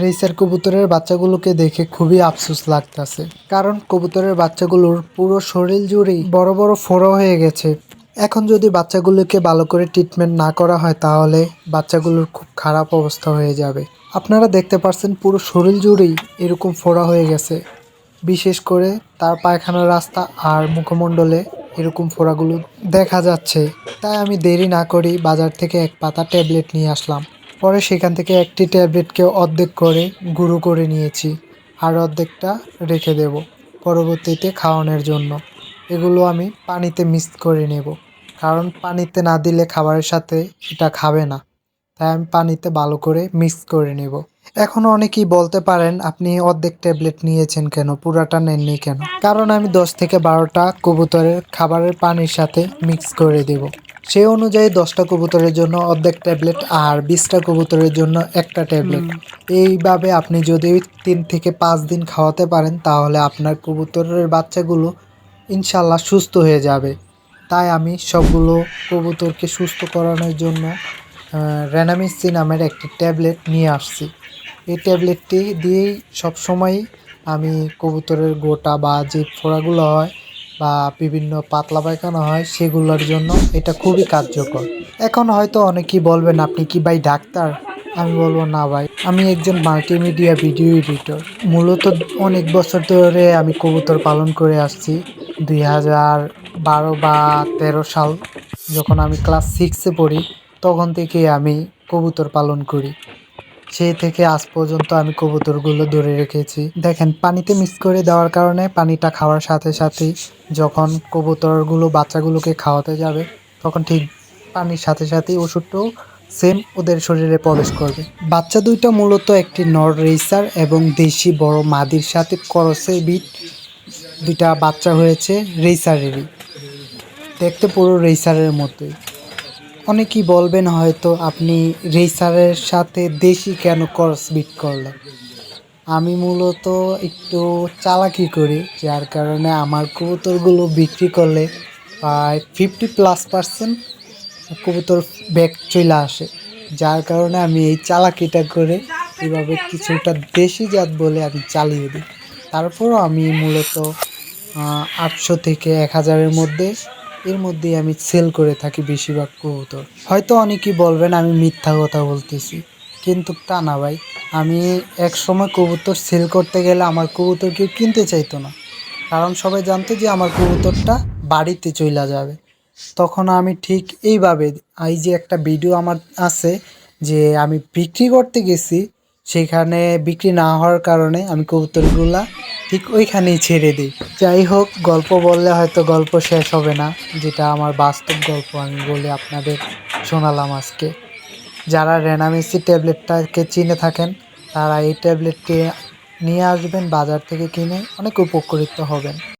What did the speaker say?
Racer কবুতরের বাচ্চাগুলোকে দেখে খুবই আফসোস লাগতেছে, কারণ কবুতরের বাচ্চাগুলোর পুরো শরীর জুড়েই বড় বড় ফোড়া হয়ে গেছে। এখন যদি বাচ্চাগুলোকে ভালো করে ট্রিটমেন্ট না করা হয় তাহলে বাচ্চাগুলোর খুব খারাপ অবস্থা হয়ে যাবে। আপনারা দেখতে পাচ্ছেন পুরো শরীর জুড়েই এরকম ফোড়া হয়ে গেছে, বিশেষ করে তার পায়খানার রাস্তা আর মুখমণ্ডলে এরকম ফোড়াগুলো দেখা যাচ্ছে। তাই আমি দেরি না করি বাজার থেকে এক পাতা ট্যাবলেট নিয়ে আসলাম। পরে সেখান থেকে একটি ট্যাবলেটকে অর্ধেক করে গুঁড়ো করে নিয়েছি, আর অর্ধেকটা রেখে দেব পরবর্তীতে খাওয়ানোর জন্য। এগুলো আমি পানিতে মিক্স করে নেব, কারণ পানিতে না দিলে খাবারের সাথে এটা খাবে না। তাই আমি পানিতে ভালো করে মিক্স করে নেব। এখন অনেকেই বলতে পারেন, আপনি অর্ধেক ট্যাবলেট নিয়েছেন কেন, পুরাটা নেননি কেন? কারণ আমি 10 থেকে 12টা কবুতরের খাবারের পানির সাথে মিক্স করে দেব। সেই অনুযায়ী 10টা কবুতরের জন্য অর্ধেক ট্যাবলেট আর 20টা কবুতরের জন্য একটা ট্যাবলেট। এইভাবে আপনি যদি 3 থেকে 5 দিন খাওয়াতে পারেন তাহলে আপনার কবুতরের বাচ্চাগুলো ইনশাল্লাহ সুস্থ হয়ে যাবে। তাই আমি সবগুলো কবুতরকে সুস্থ করানোর জন্য রেনামিসি নামের একটি ট্যাবলেট নিয়ে আসছি। এই ট্যাবলেটটি দিয়েই সবসময়ই আমি কবুতরের গোটা বা যে ফোড়াগুলো হয় বা বিভিন্ন পাতলা পায়খানা হয় সেগুলোর জন্য এটা খুবই কার্যকর। এখন হয়তো অনেকেই বলবেন, আপনি কি ভাই ডাক্তার? আমি বলবো, না ভাই, আমি একজন মাল্টিমিডিয়া ভিডিও এডিটর। মূলত অনেক বছর ধরে আমি কবুতর পালন করে আসছি। 2012 বা 13 সাল যখন আমি ক্লাস 6-এ পড়ি তখন থেকে আমি কবুতর পালন করি। সেই থেকে আজ পর্যন্ত আমি কবুতরগুলো ধরে রেখেছি। দেখেন, পানিতে মিক্স করে দেওয়ার কারণে পানিটা খাওয়ার সাথে সাথেই যখন কবুতরগুলো বাচ্চাগুলোকে খাওয়াতে যাবে তখন ঠিক পানির সাথে সাথেই ওষুধটাও সেম ওদের শরীরে প্রবেশ করবে। বাচ্চা দুইটা মূলত একটি নর রেসার এবং দেশি বড় মাদির সাথে ক্রসে বিট দুইটা বাচ্চা হয়েছে রেসারেরই। দেখতে পুরো রেসারের মতোই। অনেকেই বলবেন হয়তো, আপনি রেসারের সাথে দেশি কেন ক্রসবিট করলেন? আমি মূলত একটু চালাকি করি, যার কারণে আমার কবুতরগুলো বিক্রি করলে প্রায় 50+% কবুতর ব্যাক চলে আসে। যার কারণে আমি এই চালাকিটা করে এভাবে কিছুটা দেশি জাত বলে আমি চালিয়ে দিই। তারপরও আমি মূলত 800 থেকে 1000-এর মধ্যে এর মধ্যেই আমি সেল করে থাকি বেশিরভাগ কবুতর। হয়তো অনেকেই বলবেন আমি মিথ্যা কথা বলতেছি, কিন্তু তা না ভাই। আমি এক সময় কবুতর সেল করতে গেলে আমার কবুতর কেউ কিনতে চাইতো না, কারণ সবাই জানতো যে আমার কবুতরটা বাড়িতে চলে যাবে। তখন আমি ঠিক এইভাবে, এই যে একটা ভিডিও আমার আছে যে আমি বিক্রি করতে গেছি, সেখানে বিক্রি না হওয়ার কারণে আমি কবুতরগুলা ঠিক ওইখানেই ছেড়ে দিই। যাই হোক, গল্প বললে হয়তো গল্প শেষ হবে না, যেটা আমার বাস্তব গল্প আমি বলে আপনাদের শোনালাম আজকে। যারা রেনামেসি ট্যাবলেটটাকে চিনে থাকেন তারা এই ট্যাবলেটটি নিয়ে আসবেন বাজার থেকে কিনে, অনেক উপকৃত হবেন।